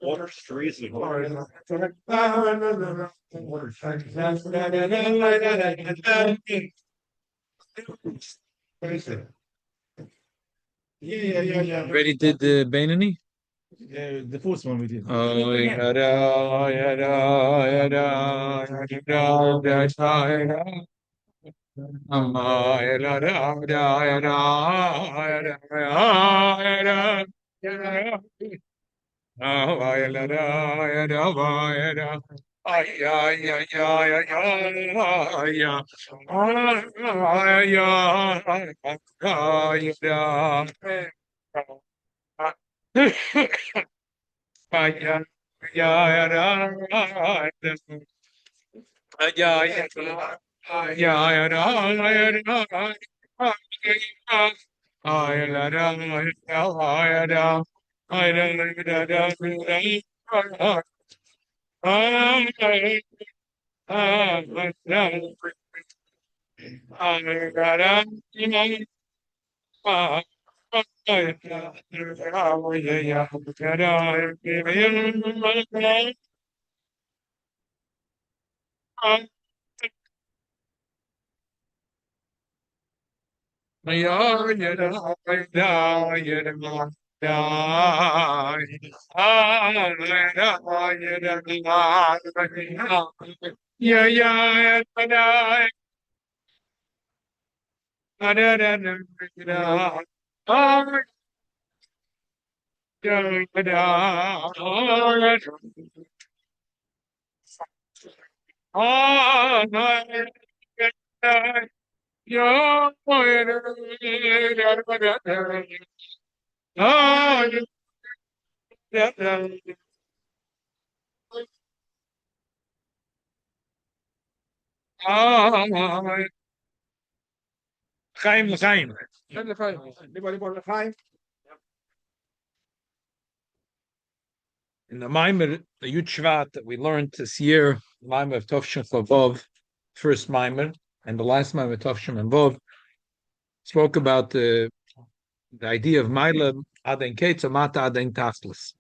Water's freezing. Already did the Bainani? The first one we did. Oh, yada, yada, yada, yada, yada, yada. Amma, yada, yada, yada, yada, yada, yada. Oh, yada, yada, yada. Ay, ay, ay, ay, ay, ay, ay. Ay, ay, ay, ay. Yeah, Chaim, Chaim. In the Maimer, the Yud Shevat that we learned this year, Maimer of Tovshin Chavov, first Maimer, and the last Maimer of Tovshin and Vov, spoke about the idea of Maila Aden Ketz Mata Aden Tachlis.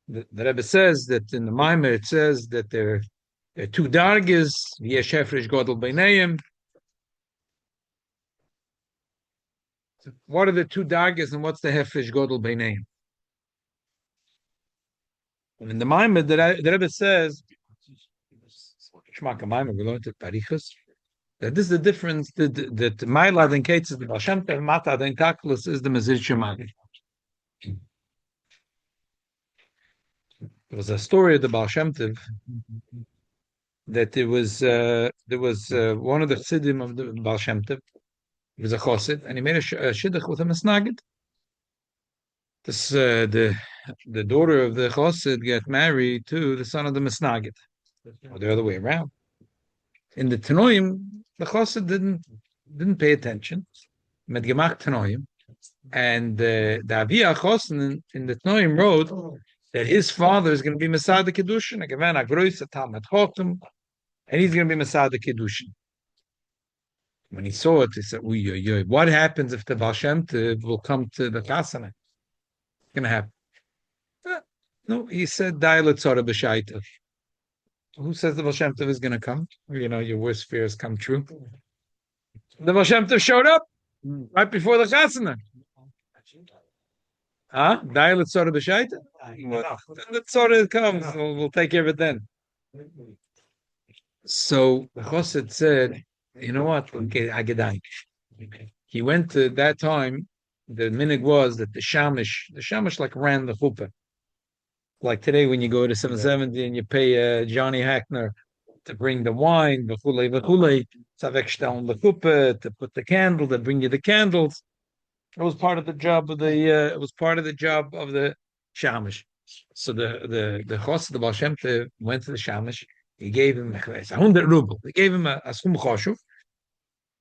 The Rebbe says that in the Maimer it says that there are two dargis, Yesh Hefresh Godel Beineim. What are the two dargis and what's the Hefresh Godel Beineim? And in the Maimer, the Rebbe says, Shmaka Maimer, we learned at Parichas, that this is the difference that Maila Aden Ketz is the Baal Shem Tov, Mata Aden Tachlis is the Mezir Shemadi. There was a story of the Baal Shem Tov that there was one of the Chassidim of the Baal Shem Tov. He was a Chassid, and he made a shidduch with a Mesnagid. This the daughter of the Chassid got married to the son of the Mesnagid, or the other way around. In the Tanoim, the Chassid didn't pay attention. Med gemacht Tanoim, and the Aviyah Chassid in the Tanoim wrote that his father is going to be Masad Kedushin, a Gevan Agroisa Talmud Chotum, and he's going to be Masad Kedushin. When he saw it, he said, "Uy, uy, uy, what happens if the Baal Shem Tov will come to the Chasana? What's going to happen?" No, he said, "Dialet Tzara B'Shaita." Who says the Baal Shem Tov is going to come? You know, your worst fears come true. The Baal Shem Tov showed up right before the Chasana. Huh? Dialet Tzara B'Shaita? The Tzara comes, we'll take care of it then. So the Chassid said, "You know what? Okay, Agedank." He went to that time. The minig was that the shamish like ran the chuppah. Like today, when you go to 770 and you pay Johnny Hackner to bring the wine, v'chulei, tzavek the chuppah, to put the candle, to bring you the candles. It was part of the job of the. It was part of the job of the shamish. So the Chos, the Baal Shem Tov, went to the shamish, He gave him 100 ruble. He gave him a sum choshuv,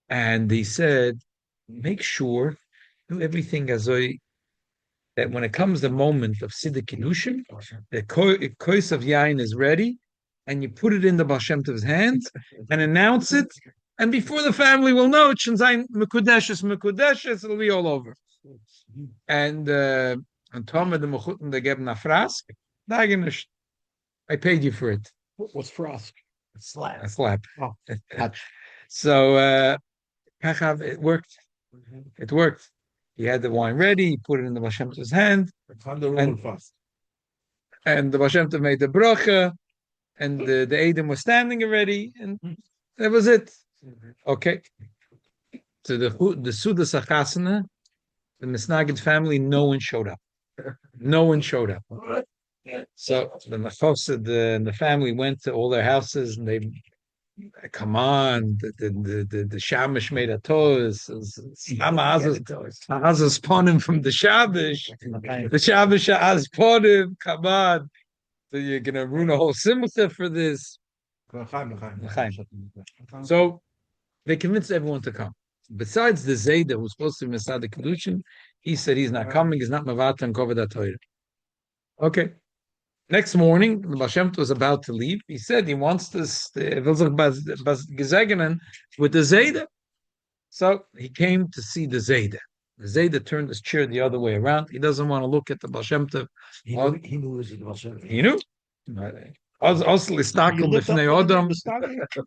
and he said, make sure do everything as that when it comes the moment of Siddur Kiddushin, the kois of yain is ready, and you put it in the Baal Shem Tov's hands and announce it, and before the family will know it, Shenzayin Mekudeshes, it'll be all over. And Tomer the Mechuten they gave him a frask. I paid you for it. What's frask? A slap. Oh, So it worked. It worked. He had the wine ready. He put it in the Baal Shem Tov's hand, and the Baal Shem Tov made the bracha, and the Edom was standing already, and that was it. Okay. So the Suda Sachasana, the Misnagid family, no one showed up. No one showed up. So the Machosid and the family went to all their houses, and they come on, the Shamish made a toast. Azaz ponim from the Shabish. The Shabish az ponim. Come on, so you're gonna ruin a whole simcha for this. So they convinced everyone to come. Besides the Zayda, who's supposed to be Masada Kedushin, he said he's not coming. He's not Mavata and Kovedat Torah. Okay. Next morning, the Baal Shem Tov was about to leave. He said he wants this with the Zayda. So he came to see the Zayda. The Zayda turned his chair the other way around. He doesn't want to look at the Baal Shem Tov. He knew it was the Baal Shem Tov. He knew.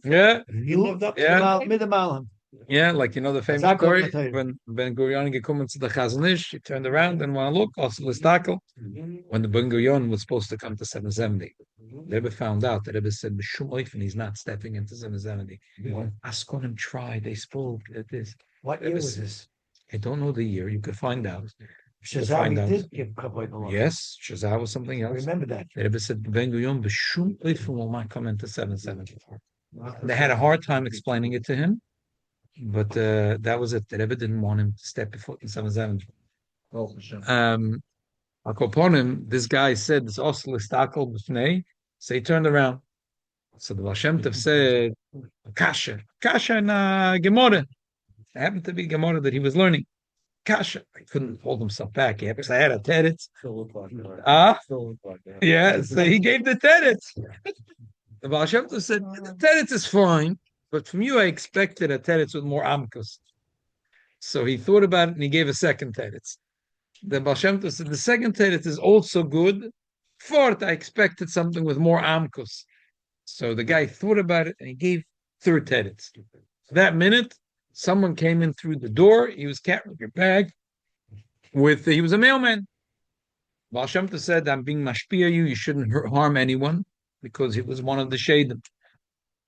Yeah. He lived up to yeah, like the famous story when Ben Gurion gekommen to the Chazon Ish, he turned around and want to look. Also, Listakel, when the Ben Gurion was supposed to come to 770, the Rebbe found out that Rebbe said B'shum oifen he's not stepping into 770. Askonim tried, they spoke at this. What year was this? I don't know the year. You could find out. Shazam did give Kabbalah along. Yes, Shazam was something else. I remember that. The Rebbe said Ben Gurion B'shum oifen will not come into 770. They had a hard time explaining it to him. But that was it. The Rebbe didn't want him to step foot in 770. Upon him, this guy said, "This also listakel b'fnei." So he turned around. So the Baal Shem Tov said, "Kasha na Gemara." It happened to be Gemara that he was learning. Kasha. He couldn't hold himself back. He had a teretz. Yeah. So he gave the teretz. The Baal Shem Tov said, "The teretz is fine. But from you, I expected a teretz with more amkus." So he thought about it and he gave a second teretz. The Baal Shem Tov said the second teretz is also good. Fourth, I expected something with more amkus. So the guy thought about it and he gave third teretz. That minute, someone came in through the door. He was carrying a bag he was a mailman. Baal Shem Tov said, "I'm being mashpia you. You shouldn't harm anyone," because he was one of the shadim.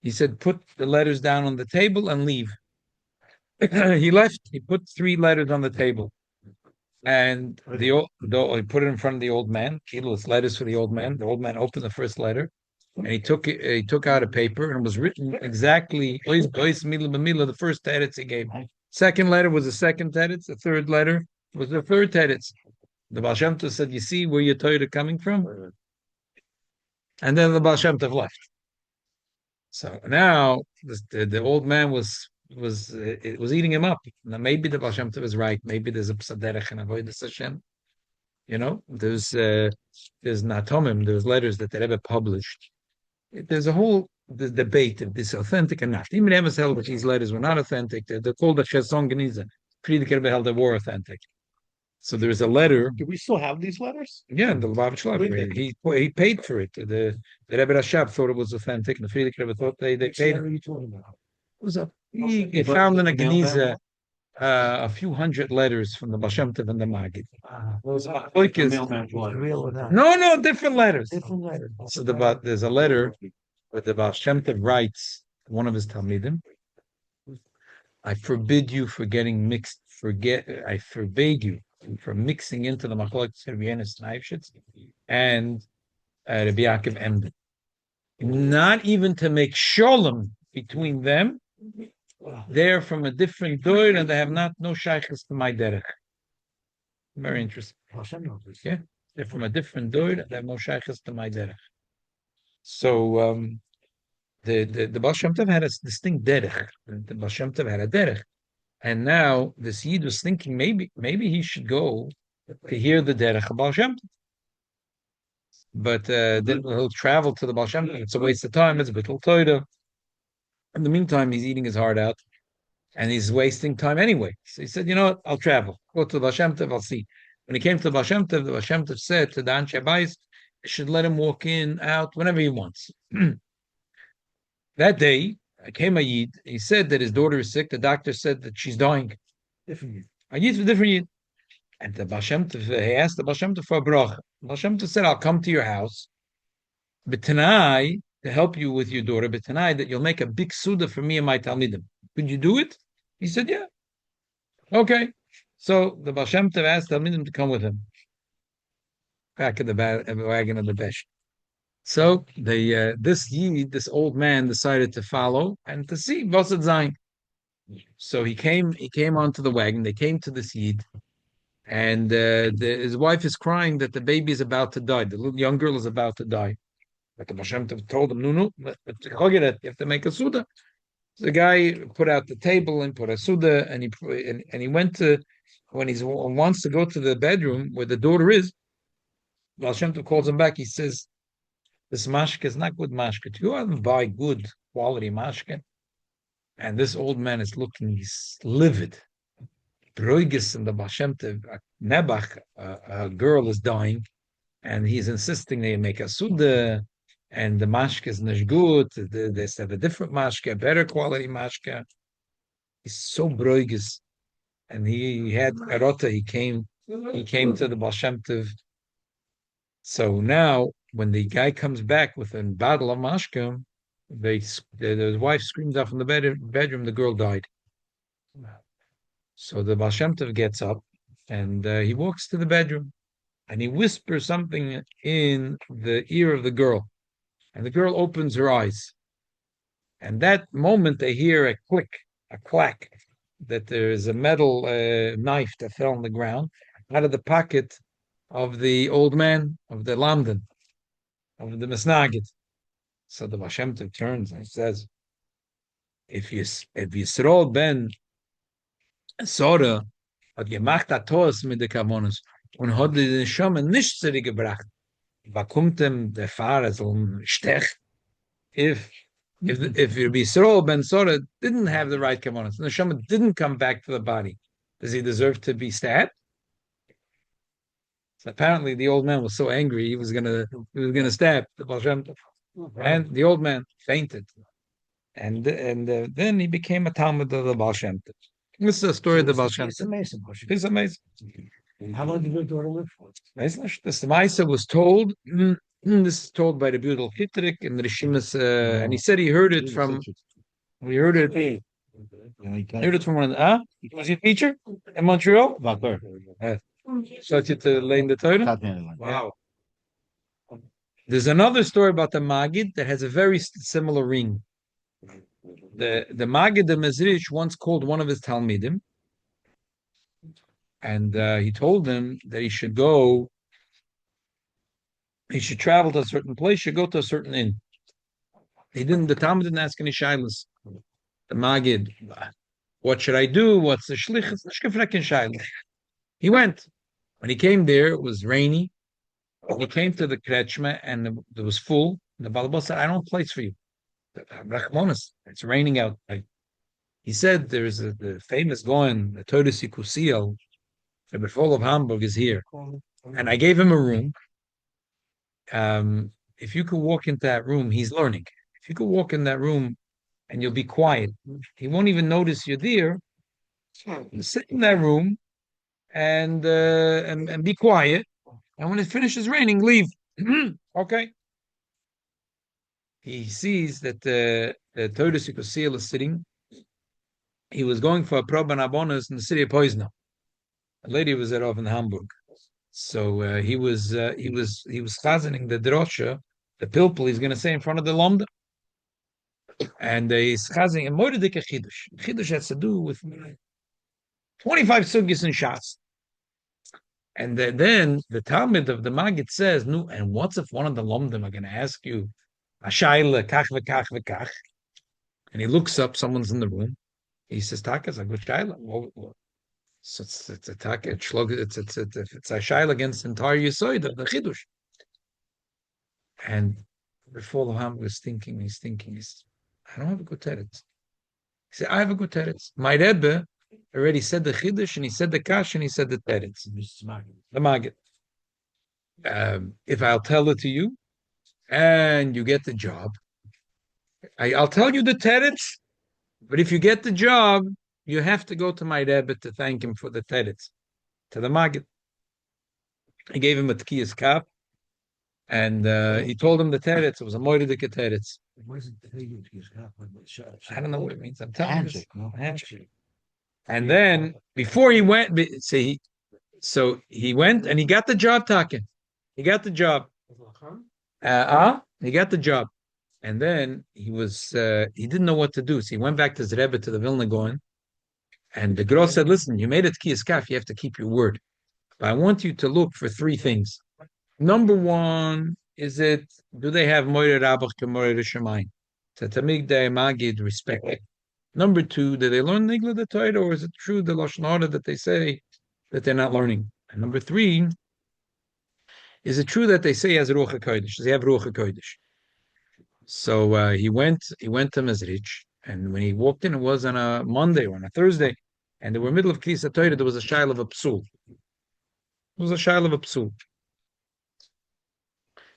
He said, "Put the letters down on the table and leave." He left. He put 3 letters on the table, and he put it in front of the old man. It's letters for the old man. The old man opened the first letter, and he took out a paper, and it was written exactly the first teretz he gave. Second letter was the second teretz. The third letter was the third teretz. The Baal Shem Tov said, "You see where your Torah coming from?" And then the Baal Shem Tov left. So now the old man was eating him up. Now maybe the Baal Shem Tov is right. Maybe there's a psaderech and avodas Hashem. There's natomim. There's letters that the Rebbe published. There's a whole debate if this is authentic or not. Even Amos held that these letters were not authentic. They're called the Chesson Geniza. Friedrich Rebbe held they were authentic. So there's a letter. Do we still have these letters? Yeah, the Lubavitch Library. He paid for it. The Rebbe Rashab thought it was authentic, and the Friedrich Rebbe thought they paid. What are you talking about? It was he found in a Geniza a few hundred letters from the Baal Shem Tov and the Maggid. No, different letters. Different letters. So there's a letter where the Baal Shem Tov writes one of his Talmidim, "I forbid you for getting mixed. I forbade you from mixing into the Machlokes Rebbeinu and Eifshitz and Rabbi Yaakov Emden. Not even to make sholem between them. They're from a different door and they have no shaykhs to my derech." Very interesting. Yeah, they're from a different door and they have no shaykhs to my derech. So the Baal Shem Tov had a distinct derech. The Baal Shem Tov had a derech. And now this Yid was thinking maybe he should go to hear the derech of Baal Shem Tov. But then he'll travel to the Baal Shem Tov. It's a waste of time. It's a bittul toida. In the meantime, he's eating his heart out, and he's wasting time anyway. So he said, you know what? I'll travel. Go to the Baal Shem Tov. I'll see. When he came to the Baal Shem Tov, the Baal Shem Tov said to the Anshe Bayis, should let him walk in, out, whenever he wants. That day, came a Yid. He said that his daughter is sick. The doctor said that she's dying. Different. A Yid for different Yid. And the Baal Shem Tov, he asked the Baal Shem Tov for a bracha. Baal Shem Tov said, I'll come to your house, but tonight, to help you with your daughter, but tonight that you'll make a big suda for me and my Talmidim. Could you do it? He said, yeah. Okay. So the Baal Shem Tov asked Talmidim to come with him. Back in the wagon of the Besh. So this old man decided to follow and to see Vosad Zayin. So he came onto the wagon. They came to this Yid, and his wife is crying that the baby is about to die. The little young girl is about to die. But the Baal Shem Tov told him, no, you have to make a suda. So the guy put out the table and put a suda, and he went to, when he wants to go to the bedroom where the daughter is, Baal Shem Tov calls him back. He says, this mashke is not good mashke. You haven't buy good quality mashke. And this old man is looking, he's livid. Bruigis and the Baal Shem Tov, Nebach, a girl is dying, and he's insisting they make a suda, and the mashke is not good. They have a different mashke, a better quality mashke. He's so bruigis. And he had karota, he came to the Baal Shem Tov. So now, when the guy comes back with a bottle of mashke, the wife screams out from the bedroom, the girl died. So the Baal Shem Tov gets up, and he walks to the bedroom, and he whispers something in the ear of the girl, and the girl opens her eyes. And that moment, they hear a click, a clack, that there is a metal knife that fell on the ground out of the pocket of the old man, of the Lamdan, of the Mesnagid. So the Baal Shem Tov turns and says, if Yisrael ben Sora hat gemacht hat Tos mit der Kavonos und hat die Neshama nicht zurückgebracht, bekommt der Fahrer so ein Stech. If Yisrael ben Sora didn't have the right Kavonos, the Neshama didn't come back to the body, does he deserve to be stabbed? So apparently the old man was so angry he was gonna stab the Baal Shem Tov. And the old man fainted, and then he became a Talmud of the Baal Shem Tov. This is a story of the Baal Shem It's Tov. amazing. It's amazing. How long did your daughter live for? This Maisa was told. This is told by the beautiful Kitrik and the Rishimas, and he said he heard it from. We heard it. Heard it from one. Was he a teacher in Montreal? So to lay in the Torah. Wow. There's another story about the Magid that has a very similar ring. The Magid the Mezrich once called one of his Talmidim, and he told him that he should travel to a certain place, should go to a certain inn. The Talmud didn't ask any shaylas. The Magid, what should I do? What's the shlich? He went. When he came there, it was rainy. He came to the Kretschma and it was full. The Balabal said, I don't have a place for you. Rachmonis, it's raining out. He said, there's the famous Goen, the Todes Kusiel, the Befol of Hamburg is here. And I gave him a room. If you could walk into that room, he's learning. If you could walk in that room and you'll be quiet, he won't even notice you're there. Sit in that room and be quiet. And when it finishes raining, leave. Okay. He sees that the Todes Kusiel is sitting. He was going for a proban abonos in the city of Poizno. A lady was there off in Hamburg. So he was chazening the drosha, the pilpul he's going to say in front of the lomda. And he's chazening a moedike chidush. Chidush has to do with 25 sugis and shots. And then the Talmud of the Maggid says, no, and what's if one of the lomdim are going to ask you, Ashayla, kach v'kach v'kach. And he looks up, someone's in the room. He says, Taka, it's a good shayla. So it's a Taka, it's a shayla against the entire Yisoid of the Chidush. And before the Ham was thinking, he's thinking, I don't have a good teretz. He said, I have a good teretz. My Rebbe already said the Chiddush, and he said the Kash, and he said the teretz. The Magid. If I'll tell it to you, and you get the job, I'll tell you the teretz, but if you get the job, you have to go to my Rebbe to thank him for the teretz, to the Magid. He gave him a tkiyas kaf, and he told him the teretz. It was a moiridik teretz. I don't know what it means. I'm telling you. Handshake. And then before he went, so he went and he got the job, Takin. He got the job. He got the job. And then he didn't know what to do. So he went back to his Rebbe, to the Vilna Gaon, and the girl said, listen, you made it tkiyas kaf, you have to keep your word. But I want you to look for three things. Number one, do they have Moira Rabach to Moira Shemayim? To Tamigdei Magid respect. Number two, do they learn Nigla the Torah, or is it true the Lashon Hara that they say that they're not learning? And number three, is it true that they say he has Ruach HaKodesh? Does he have Ruach HaKodesh? So he went to Mezrich, and when he walked in, it was on a Monday or on a Thursday, and they were middle of Kriyas Torah, there was a shail of a psul. It was a shail of a psul.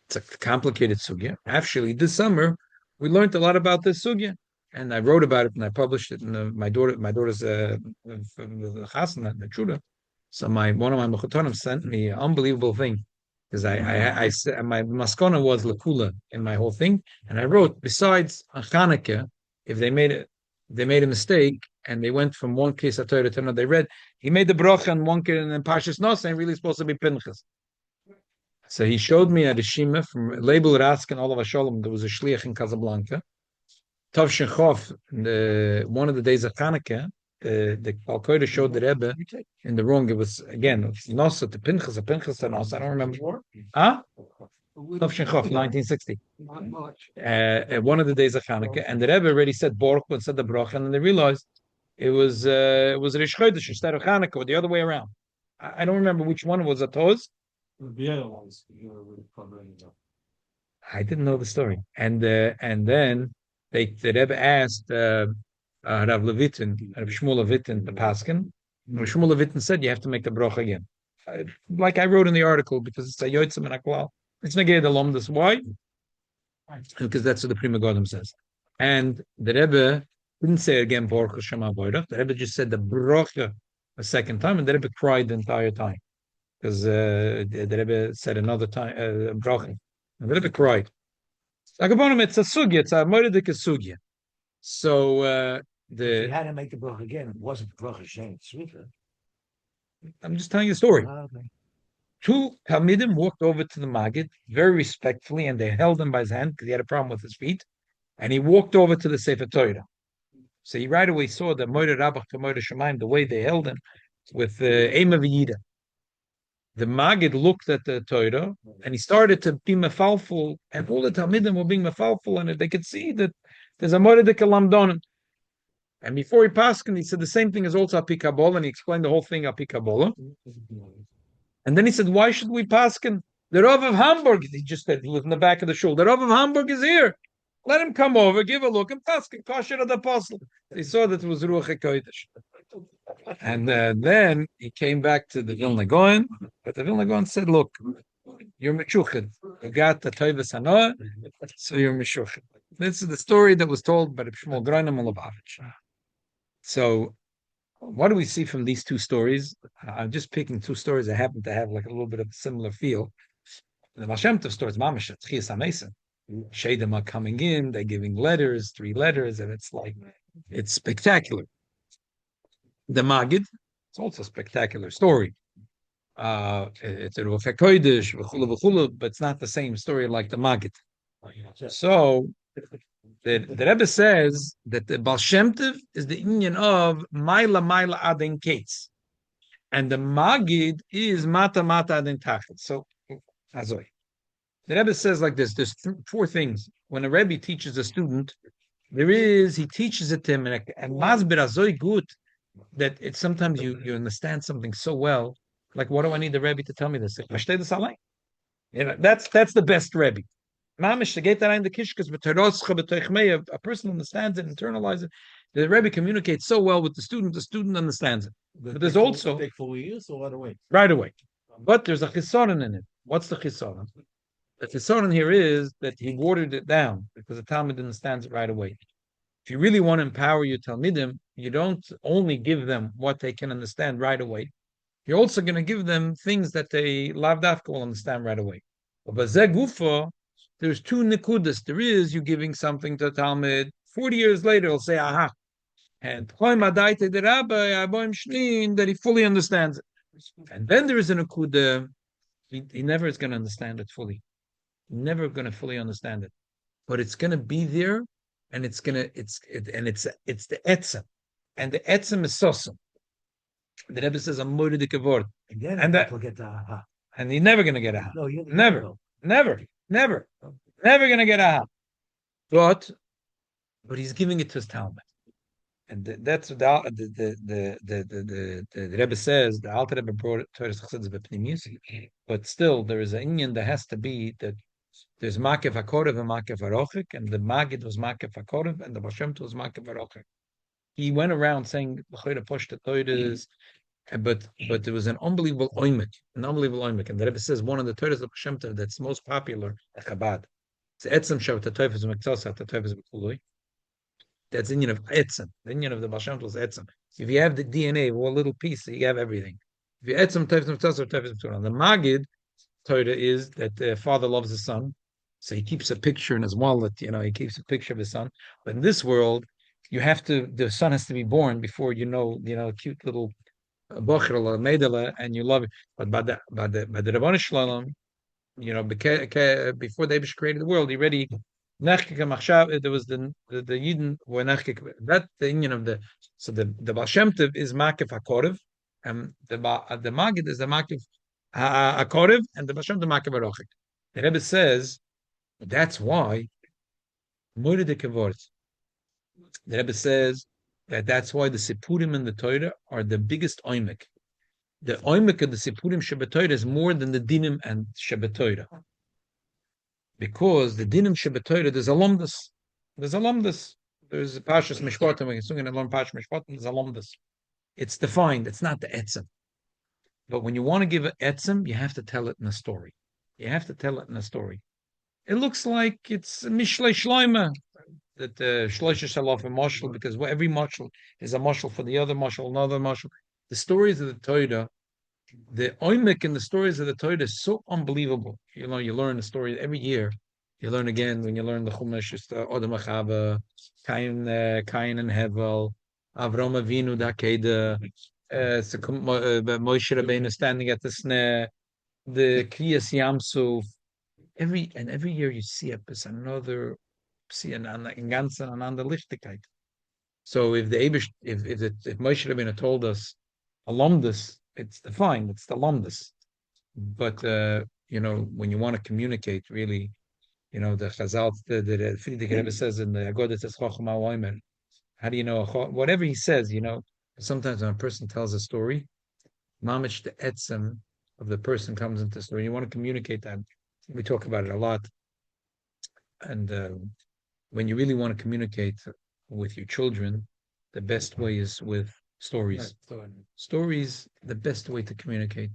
It's a complicated sugya. Actually, this summer we learned a lot about this sugya, and I wrote about it and I published it in my daughter's chasna, the Chuda. So one of my mechotonim sent me an unbelievable thing, because I said my maskona was lakula in my whole thing, and I wrote, besides on Chanukah, if they made a mistake and they went from one case Torah to another, they read he made the bracha on one case and then Parshas Nos, and really supposed to be Pinchas. So he showed me a Rishima from Label Raskin, all of Hashalom. There was a shliach in Casablanca. Tov Shechov, one of the days of Chanukah, the Balkoida showed the Rebbe in the wrong. It was Nosa to Pinchas, a Pinchas to Nosa. I don't remember. Tov Shechov, 1960. One of the days of Chanukah, and the Rebbe already said Baruch and said the bracha, and then they realized it was Rish Chodesh instead of Chanukah, or the other way around. I don't remember which one it was. Toz. I didn't know the story, and then the Rebbe asked Rav Levitin, Rav Shmuel Levitin, the Paskin. Rav Shmuel Levitin said you have to make the bracha again, like I wrote in the article, because it's a yotzim and aklal. It's negay the lomdas. Why? Because that's what the Prima Godam says. And the Rebbe didn't say again Baruch Shema Boirach. The Rebbe just said the bracha a second time, and the Rebbe cried the entire time. Because the Rebbe said another time, bracha. And the Rebbe cried. It's a sugya, it's a moedik sugya. So If you had to make the bracha again, it wasn't the bracha Shem Tzvika. I'm just telling you a story. Okay. Two Talmidim walked over to the Maggid very respectfully, and they held him by his hand because he had a problem with his feet. And he walked over to the Sefer Torah. So he right away saw the Moira Rabach to Moira Shemaim, the way they held him with Ema V'Yida. The Maggid looked at the Torah and he started to be mefalful, and all the Talmidim were being mefalful, and they could see that there's a Moedik Lamdonim. And before he passed, he said the same thing is also Api Kabbalah, and he explained the whole thing Api Kabbalah. And then he said, why should we paskin? The Rav of Hamburg, he just said, he was in the back of the shul. The Rav of Hamburg is here. Let him come over, give a look, and paskin, kosher of the apostle. They saw that it was Ruach HaKodesh. And then he came back to the Vilna Gaon, but the Vilna Gaon said, look, you're Meshuchad. You got the Toivas Hanoah, so you're Meshuchad. This is the story that was told by the Shmuel Gronim and Lubavitch. So, what do we see from these two stories? I'm just picking two stories that happen to have like a little bit of a similar feel. The Baal Shem Tov stories, Mamash, Tchias HaMesim. Shadim are coming in, they're giving letters, 3 letters, and it's spectacular. The Magid, it's also a spectacular story. It's a Ruach HaKodesh, v'chulu, but it's not the same story like the Magid. So, the Rebbe says that the Baal Shem Tov is the union of Maila Adin Kates, and the Magid is Mata Adin Tachet. So, Azoi. The Rebbe says like this: there's 4 things when a Rebbe teaches a student, he teaches it to him, and Masbir is so good that it's sometimes you understand something so well. Like, what do I need the Rebbe to tell me this? Versteh das allein. That's the best Rebbe. Mamish to get that in the kishkas, a person understands it, internalizes it. The Rebbe communicates so well with the student understands it. But there's also take 4 years or right away. right away. But there's a chisaron in it. What's the chisaron? The chisaron here is that he watered it down because the Talmud understands it right away. If you really want to empower your Talmidim, you don't only give them what they can understand right away. You're also going to give them things that they lav dafka will understand right away. But gufa, there's two nikudas. There is you giving something to Talmud. 40 years later, he'll say, aha. And that he fully understands it. And then there is a nikuda. He never is going to understand it fully. Never going to fully understand it. But it's going to be there, and it's the etzem. And the etzem is sosum. The Rebbe says, "I'm moedike word," And that will get the and he's never going to get a ha. No, you Never, never going to get a ha. But he's giving it to his Talmud, and that's what the Rebbe says. The Alter Rebbe brought Torah Chassidus b'pnimis, but still there is an inyan that has to be that there's makef hakorev and makef harochik, and the Magid was makef hakorev, and the Baal Shem Tov was makef harochik. He went around saying l'chayda poshta Torahs. But there was an unbelievable oimik, and the Rebbe says one of the Torahs of Hashem that's most popular at Chabad. It's etzem shav tatoyfes u'mektzasa tatoyfes b'kuloi. That's the union of etzem. The union of the Baal Shem Tov is etzem. If you have the DNA, one little piece, you have everything. If you etzem tatoyfes u'mektzasa tatoyfes b'kuloi. The Magid Torah is that the father loves his son, so he keeps a picture in his wallet. He keeps a picture of his son. But in this world, the son has to be born before cute little and you love it. But by the Rabbanu Shalom, before they created the world, he already there was the Yidden were that the union of the Baal Shem Tov is Makif HaKorev, and the Magid is the Makif HaKorev, and the Baal Shem Tov Makif HaRochik. The Rebbe says that's why Moed Kevort. The Rebbe says that's why the Sipurim in the Torah are the biggest oimik. The oimik of the Sipurim Shabbat is more than the Dinim and Shabbat. Because the Dinim Shabbat there's alumnus. There's alumnus. There's Pashas Mishpatim. We can learn Pashas Mishpatim. There's alumnus. It's defined. It's not the etzem. But when you want to give an etzem, you have to tell it in a story. It looks like it's Mishlei Shloima. That Shloisha Shalof and Moshel, because every Moshel is a Moshel for the other Moshel, another Moshel. The stories of the Torah, the oimik in the stories of the Torah is so unbelievable. You learn the story every year. You learn again when you learn the Chumash, it's the Odom Achava, Cain and Hevel, Avram Avinu Dakeda, Moshe Rabbeinu standing at the snare, the Kriyas Yamsuf. Every year you see another. See an ganze another Lichtigkeit. So if Moshe Rabbeinu told us alumnus, it's defined, it's the alumnus. But when you want to communicate, really, the Chazal, the Friedrich Rebbe says in the Agoda says Chochma Oimer. How do you know whatever he says? Sometimes when a person tells a story, mamish the etzem of the person comes into the story. You want to communicate that. We talk about it a lot, and when you really want to communicate with your children, the best way is with stories. Right. Stories, the best way to communicate.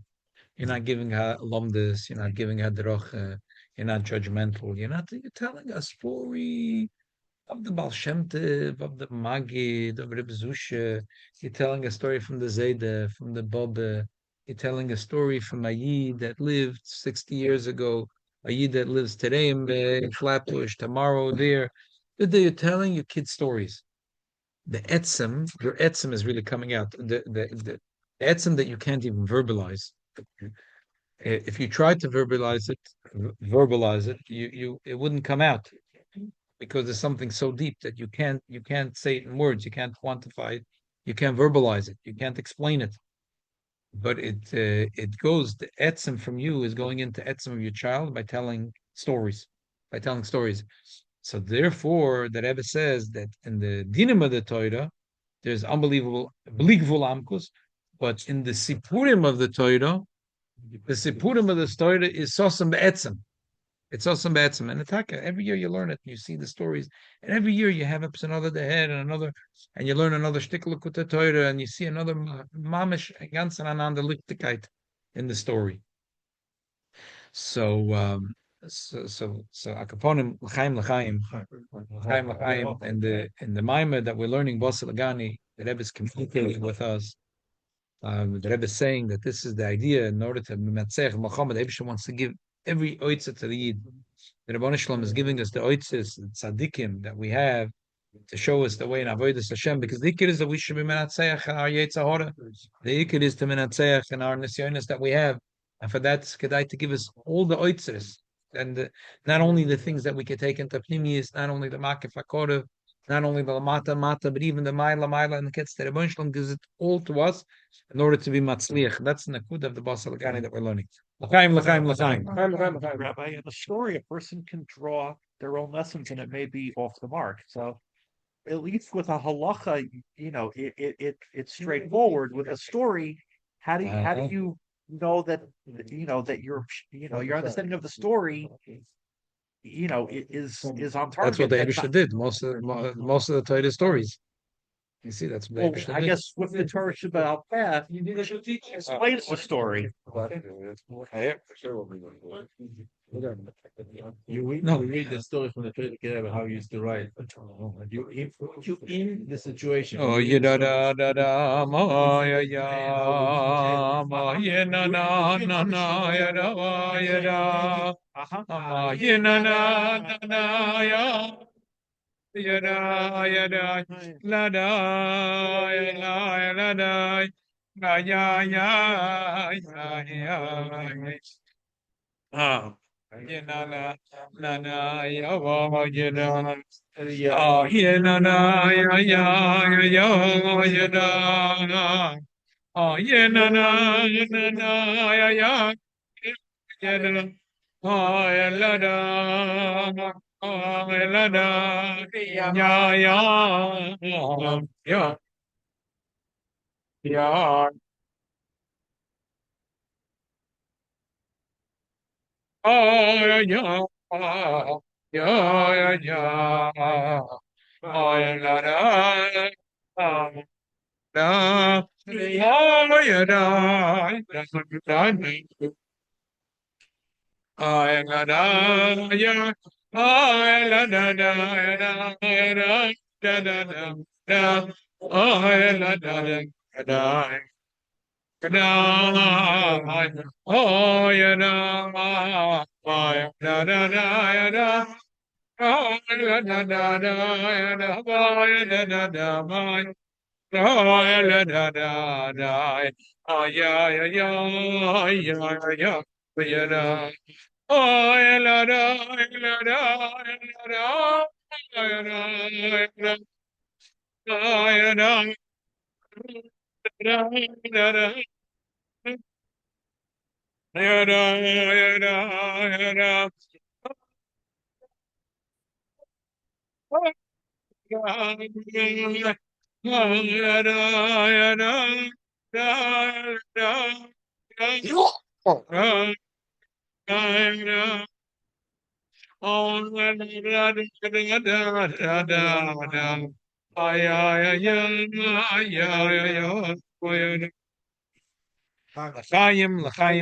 You're not giving her lomdus, you're not giving her drocha, you're not judgmental. You're telling a story of the Baal Shem Tov, of the Magid, of Reb Zusha. You're telling a story from the Zayda, from the Bobbe. You're telling a story from a Yid that lived 60 years ago, a Yid that lives today in Flatbush, tomorrow there. You're telling your kids stories. Your etzem is really coming out. The etzem that you can't even verbalize. If you try to verbalize it, it wouldn't come out because there's something so deep that you can't say it in words, you can't quantify it, you can't verbalize it, you can't explain it. But it goes, the etzem from you is going into etzem of your child by telling stories. So therefore, the Rebbe says that in the dinim of the Torah, there's unbelievable amkus, but in the sipurim of the Torah, the sipurim of the Torah is sosam be'etzem. It's sosam be'etzem. And every year you learn it, you see the stories, and every year you have another the head and another, and you learn another shtickle with the Torah, and you see another mamish ganz another lichtigkeit in the story. So akaponim l'chaim, and the Maimah that we're learning Basa Lagani, the Rebbe is communicating with us. The Rebbe is saying that this is the idea in order to Metzech Muhammad. Abisha wants to give every oitzah to the Yid. The Rebbe Shalom is giving us the oitzahs, the tzaddikim that we have to show us the way in avodas Hashem. Because the ikir is that we should be menatzeach in our yetzahora. The ikir is to menatzeach in our nisyonis that we have, and for that, it's kedai to give us all the oitzahs, and not only the things that we can take into pnimius, not only the makif hakorev, not only the mata, but even the maila, and the kids. The Rebbe Shalom gives it all to us in order to be matzliach. That's the nakud of the Basa Lagani that we're learning. L'chaim. Rabbi, in the story, a person can draw their own lessons, and it may be off the mark. So, at least with a halacha, it's straightforward. With a story, how do you know that that your understanding of the story is on target? That's what the Abisha did. Most of the Torah stories. You see, that's what the Abisha I did. guess with the Torah Shabbat path, explains the story. You read the story from the Torah Rebbe, how he used to write. You put you in the situation. Oh, yeah, da, ma, ya, ma, yeah, na, ya, da, ya, da, ma, yeah, na, ya. Yada yada la da la da la ya ah yena na ya wa yena ah yena na ya yeda ah yena na ya yeda ah la da ya Oh, yeah, oh,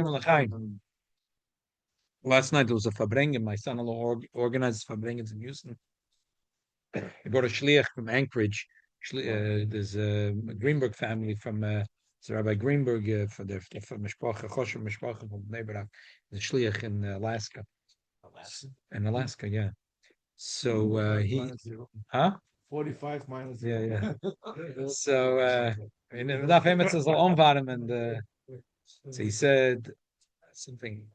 L'chaim. Last night there was a Farbrengen. My son-in-law organized Farbrengens in Houston. He brought a shliach from Anchorage. There's a Greenberg family from it's Rabbi Greenberg for Mishpacha, Choshev Mishpacha from Neighborhood. The shliach in Alaska. In Alaska, yeah. So he, 45 minus. Yeah. So that famous is on and so he said something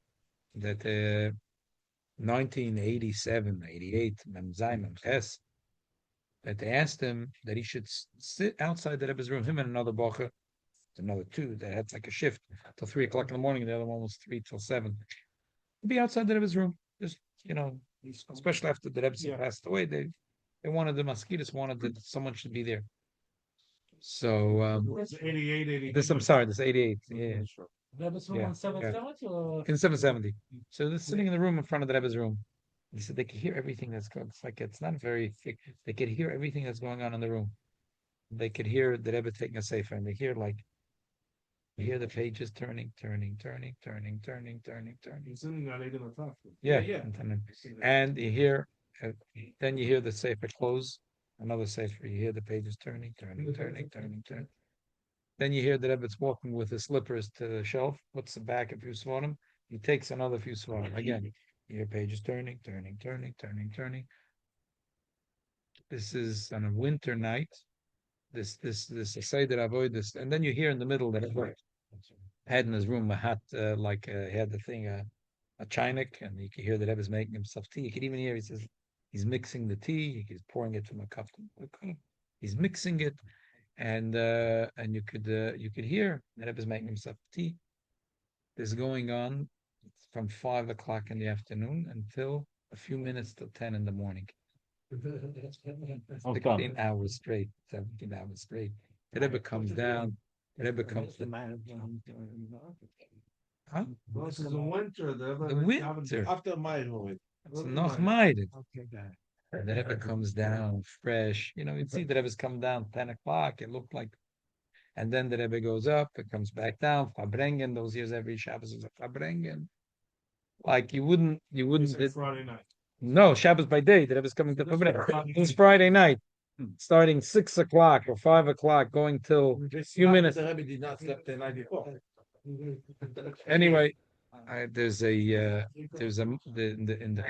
that 1987, 88, that they asked him that he should sit outside the Rebbe's room, him and another bocher, another two that had like a shift till 3 o'clock in the morning, the other one was 3 till 7. He'd be outside the Rebbe's room, just especially after the Rebbe passed away. They wanted the mosquitoes, wanted that someone should be there. So It's 88, 89. this, I'm sorry, this 88. Yeah. Rebbe's Yeah, on 770 or? In 770. So they're sitting in the room in front of the Rebbe's room. He said they could hear everything that's going. It's like it's not very thick. They could hear everything that's going on in the room. They could hear the Rebbe taking a sefer, and they hear the pages turning. He's sitting there, they're gonna talk. Yeah, Yeah. and you hear, then you hear the sefer close. Another sefer. You hear the pages turning. Then you hear the Rebbe's walking with his slippers to the shelf, puts it back a few svarim. He takes another few svarim. Again, you hear pages turning. This is on a winter night. This Seder avoid this, and then you hear in the middle that he had in his room a hot, he had the thing, a chinik, and you can hear that Rebbe's making himself tea. You can even hear he says he's mixing the tea. He's pouring it from a cup. He's mixing it, and you could hear that Rebbe's making himself tea. This is going on from 5 o'clock in the afternoon until a few minutes till 10 in the morning. 16 hours straight, 17 hours straight. The Rebbe comes down. The Rebbe comes. Huh? This is the winter. The winter. After my home. It's noch meided. The Rebbe comes down fresh. You'd see the Rebbe's come down 10 o'clock. It looked like, and then the Rebbe goes up. It comes back down. Farbrengen. Those years, every Shabbos is a Farbrengen. Like you wouldn't. It's Friday night. No, Shabbos by day. The Rebbe's coming to Farbrengen. It's Friday night, starting 6 o'clock or 5 o'clock, going till a few minutes. The Rebbe did not sleep the night before. Anyway, in the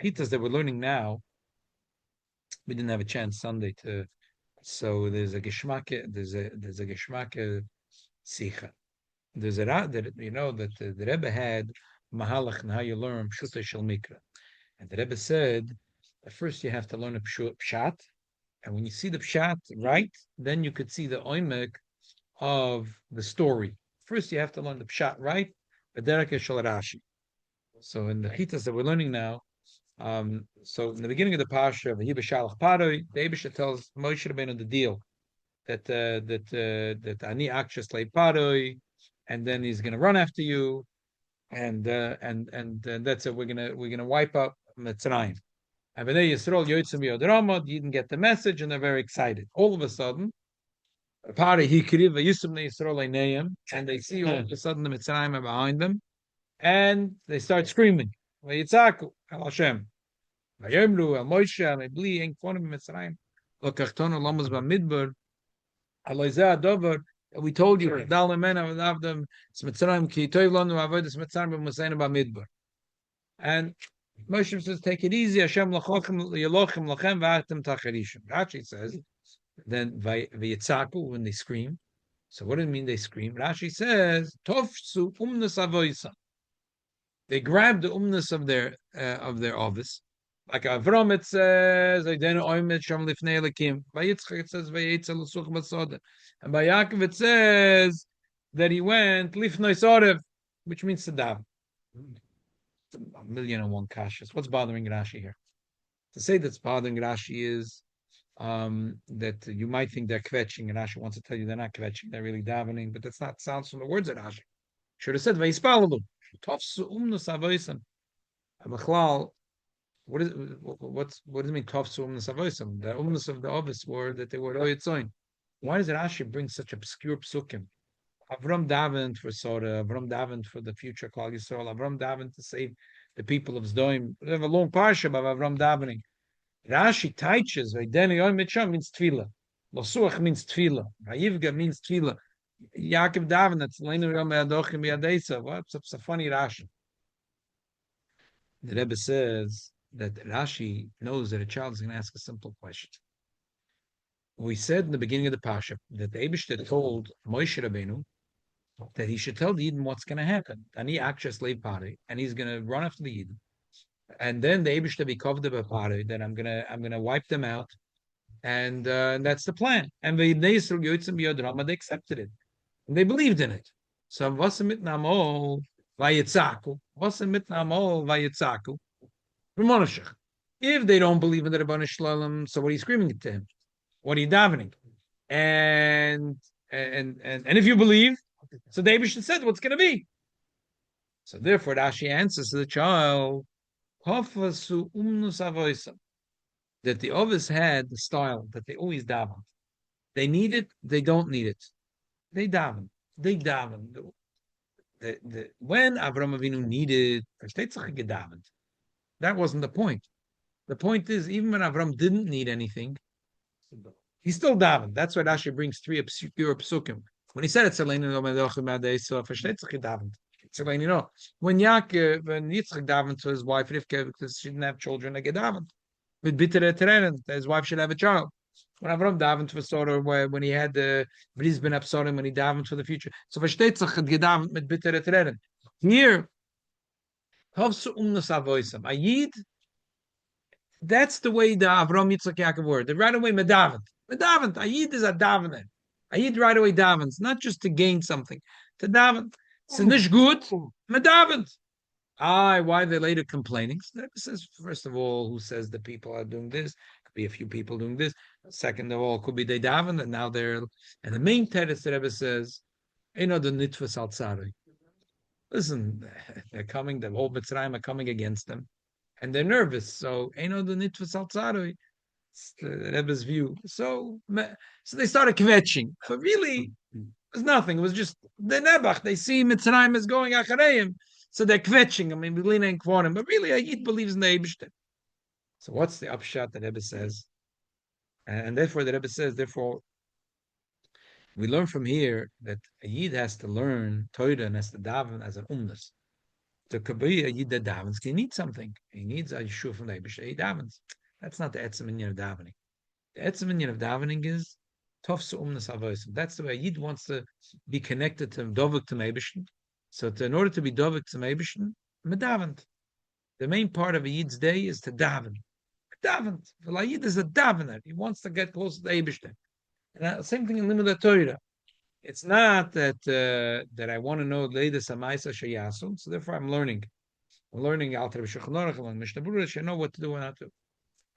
chitas that we're learning now, we didn't have a chance Sunday to. So there's a geschmacke, there's a geschmacke sicha. There's a that that the Rebbe had mahalach and how you learn pshuta shel mikra, and the Rebbe said at first you have to learn a pshat, and when you see the pshat right, then you could see the oimek of the story. First, you have to learn the pshat right, but derek shel Rashi. So in the chitas that we're learning now, so in the beginning of the parsha of the Shalach Paroi, the Eibusha tells Moshe Rabbeinu the deal that ani akshas lei Paroi, and then he's going to run after you, and that's it. We're gonna wipe out Mitzrayim. And Bnei Yisrael yotzim yodrama didn't get the message, and they're very excited. All of a sudden, Pari hikriv v'yisum Bnei Yisrael einayim, and they see all of a sudden the Mitzrayim are behind them, and they start screaming. Vayitzaku al Hashem. Vayomru al Moshe al Mebli ein kvonim Mitzrayim. Lo kachtonu lamas b'midbar. Aloizeh adover. We told you, Dal Nemena v'avdem Mitzrayim ki toiv lanu avodas Mitzrayim b'museinu b'midbar. And Moshe says, take it easy. Hashem lachochem yelochem lachem v'atem tacharishim. Rashi says, then vayitzaku, when they scream. So what does it mean they scream? Rashi says, tofsu umnus avoisam. They grab the umnus of their office. Like Avram, it says, "Aydenu oimet sham lifnei Elokim." By Yitzchak, it says, "Vayetzel l'such b'soda." And by Yaakov, it says that he went lifnei sorev, which means to daven. 1,000,001 kashas. What's bothering Rashi here? To say that's bothering Rashi is that you might think they're kvetching, and Rashi wants to tell you they're not kvetching, they're really davening, but that's not sounds from the words of Rashi. Should have said vayispalu. Tofsu umnus avoisam. Abachlal. What does it mean? Tofsu umnus avoisam. The umnus of the office were that they were oyetzoin. Why does Rashi bring such obscure psukim? Avram davened for Sora. Avram davened for the future Klal Yisrael. Avram davened to save the people of Zdoim. We have a long parsha about Avram davening. Rashi teaches Vaydenu Yom Mitcham means tefillah. Losuach means tefillah. Vayivga means tefillah. Yaakov daven that's Leinu Yom Adochim Yadesa. What's a funny Rashi? The Rebbe says that Rashi knows that a child is going to ask a simple question. We said in the beginning of the Pasha that the Eibishter told Moshe Rabbeinu that he should tell the Yidden what's going to happen. And he actually slave party, and he's going to run after the Yidden. And then the Eibishter be covered the party that I'm gonna wipe them out, and that's the plan. And they accepted it, and they believed in it. So was mitnamol vayitzaku, was mitnamol vayitzaku, v'monashach. If they don't believe in the Rabbanu Shalom, so what are you screaming to him? What are you davening? And if you believe, so the Eibush said what's going to be. So therefore, Rashi answers to the child, Hafasu umnus avoisam, that the others had the style that they always daven. They need it, they don't need it. They daven. They daven. When Avram Avinu needed, that wasn't the point. The point is, even when Avram didn't need anything, he still davened. That's why Rashi brings three pure psukim. When he said it, when Yitzchak davened to his wife Rivka because she didn't have children, they davened. With bittere tränen, his wife should have a child. When Avram davened for sort of when he had the Brisbane Absorim, when he davened for the future. So versteht sich gedaven mit bittere tränen. Here, Tovsu umnus avoisam. Ayid, that's the way the Avram Yitzchak Yaakov were. They right away medavent. Medavent. Ayid is a davener. Ayid right away davens, not just to gain something. To daven. It's not good. Medavent. Why are they later complaining? So the Rebbe says, first of all, who says the people are doing this? Could be a few people doing this. Second of all, could be they daven, and now they're. And the main teretz the Rebbe says, the nitfas al tzarei. Listen, they're coming. The whole Mitzrayim are coming against them, and they're nervous. So the nitfas al tzarei. It's the Rebbe's view. So they started kvetching, but really, it was nothing. It was just the nebach. They see Mitzrayim is going achareim. So they're kvetching. I mean, we lean and quote him, but really, Ayid believes in the Eibishter. So what's the upshot that Rebbe says? And therefore, the Rebbe says, therefore, we learn from here that Ayid has to learn Torah and has to daven as an umnus. To be Ayid that davens, he needs something. He needs a yeshua from the Eibishter. He davens. That's not the etzem inyan of davening. The etzem inyan of davening is tofsu umnus avosim. That's the way Ayid wants to be connected to him, dovuk to Eibishter. So in order to be dovik to Meibishn, medavent. The main part of a Yid's day is to daven. Daven. The Yid is a davener. He wants to get close to the Eibishter. And same thing in Limud Torah. It's not that I want to know Leidus Amaisa Shayasun, so therefore I'm learning. I'm learning Alter B'Shulchan Aruch, I'm learning Mishnah Berurah, I know what to do and not to.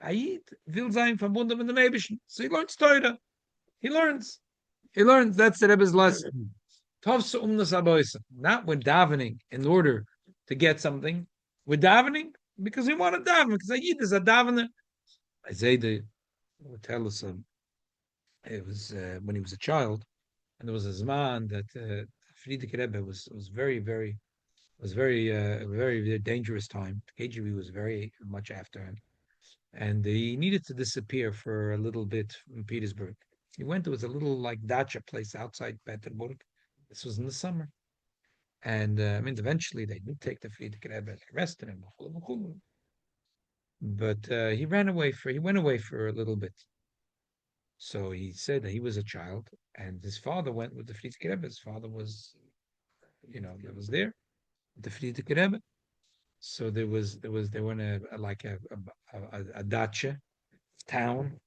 A Yid will sein verbunden mit dem Eibishn. So he learns Torah. He learns. That's the Rebbe's lesson. Not with davening in order to get something. We're davening because we want to daven, because Ayid is a davener. Isaiah would tell us it was when he was a child, and there was a Zman that Friedrich Rebbe was very, very dangerous time. KGB was very much after him, and he needed to disappear for a little bit in Petersburg. He went to a little like dacha place outside Petersburg. This was in the summer. And eventually they did take the Friedrich Rebbe, arrested him. But he went away for a little bit. So he said that he was a child, and his father went with the Friedrich Rebbe. His father was, that was there, the Friedrich Rebbe. So they were in a dacha town.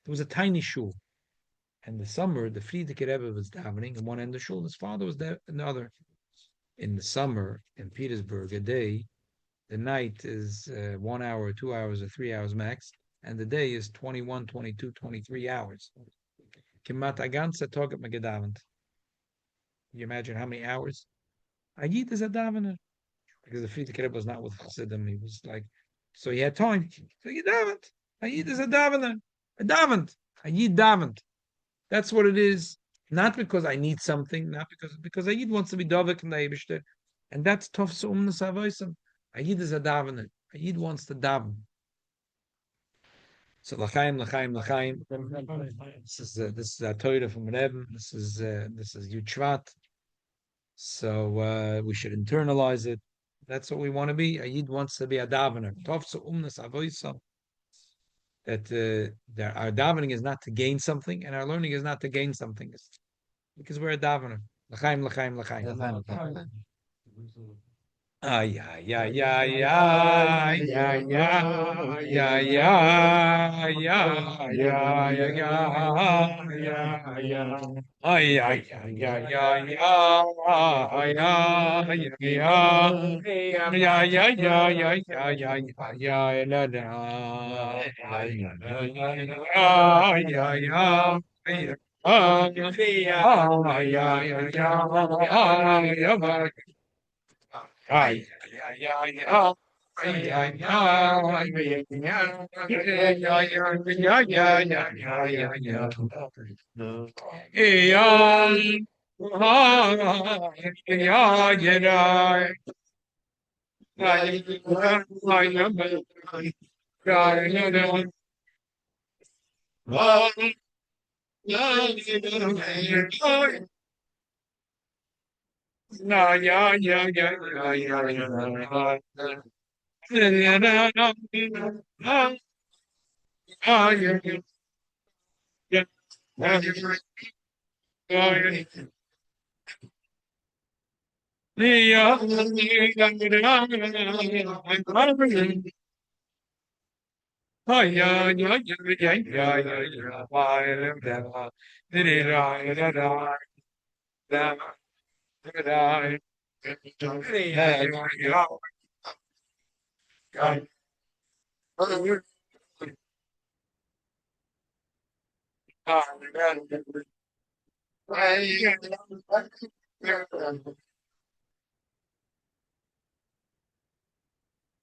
There was a tiny shul. And the summer, the Friedrich Rebbe was davening in one end of the shul. His father was there in the other. In the summer in Petersburg, a day, the night is 1 hour, 2 hours, or 3 hours max, and the day is 21, 22, 23 hours. Kimat aganza togat megedavant. You imagine how many hours? Ayid is a davener. Because the Friedrich Rebbe was not with Chassidim. He was like, so he had time. So he davened. Ayid is a davener. A davent. Ayid davent. That's what it is. Not because I need something, not because Ayid wants to be Dovik in the Eibishter. And that's tough su'um nesavoisam. Ayid is a davener. Ayid wants to daven. So l'chaim. This is a Torah from Rebbe. This is Yud Shevat. So we should internalize it. That's what we want to be. Ayid wants to be a davener. Tough su'um nesavoisam. That our davening is not to gain something, and our learning is not to gain something, because we're a davener. L'chaim. Ay, ay, ay, ay, ay, ay, ay, ay, ay, ay, ay, ay, ay. Ay, ay, ay, ay, ay, ay, ay, ay, ay, ay, ay, ay, la, la. Ay, ay, ay, ay, ay, ay, ay, ay, ay, ay. Ay, ay, ay, ay,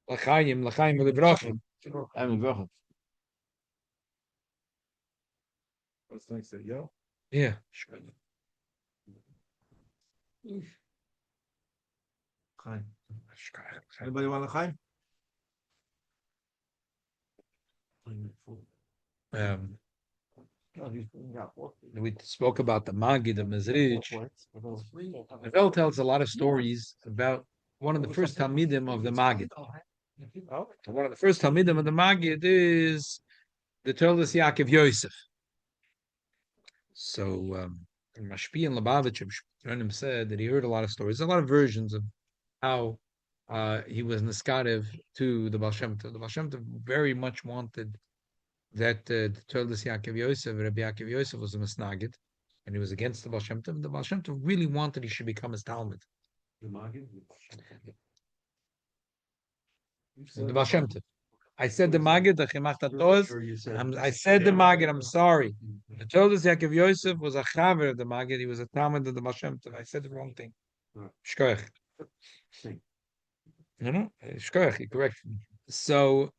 L'chaim, l'chaim, l'brachim. I'm wrong. What's next? Yo. Yeah. Chaim. Anybody want a Chaim? Um, No, he's got four. we spoke about the Magi, the Mezrich. Ravel tells a lot of stories about one of the first Talmidim of the Maggid. Oh, One of the first Talmidim of the Maggid is the Toldos Yaakov Yosef. So, Mashpi and Lubavitch said that he heard a lot of stories, a lot of versions of how he was niskarev to the Baal Shem Tov. The Baal Shem Tov very much wanted that the Toldos Yaakov Yosef, Rabbi Yaakov Yosef, was a misnagid, and he was against the Baal Shem Tov. The Baal Shem Tov really wanted he should become his Talmud. The Baal Shem Tov. I said the Magid, the Chemach Tatoz. I said the Magid. I'm sorry. The Toldos Yaakov Yosef was a chaver of the Magid. He was a Talmud of the Baal Shem Tov. I said the wrong thing. Shkoyach. No, Shkoyach. He corrected me. So,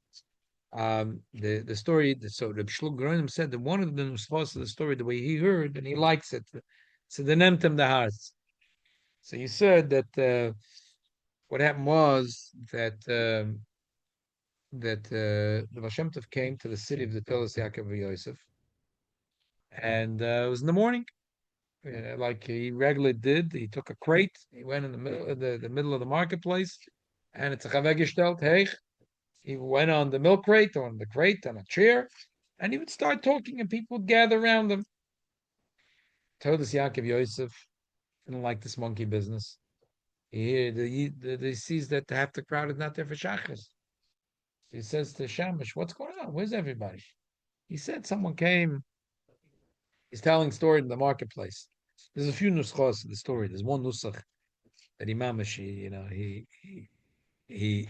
the story. So the Shlug Gronim said that one of them was supposed to the story the way he heard, and he likes it. So the Nemtem the Haz. So you said that what happened was that. The Baal Shem Tov came to the city of the Toldos Yaakov Yosef, and it was in the morning, like he regularly did. He took a crate, he went in the middle of the middle of the marketplace, and it's a chavegestelt. Hey, he went on the milk crate, on the crate, on a chair, and he would start talking, and people would gather around him. Toldos Yaakov Yosef didn't like this monkey business. He sees that half the crowd is not there for shachas. He says to Shamish, "What's going on? Where's everybody?" He said someone came. He's telling story in the marketplace. There's a few nuschos of the story. There's one nusach that he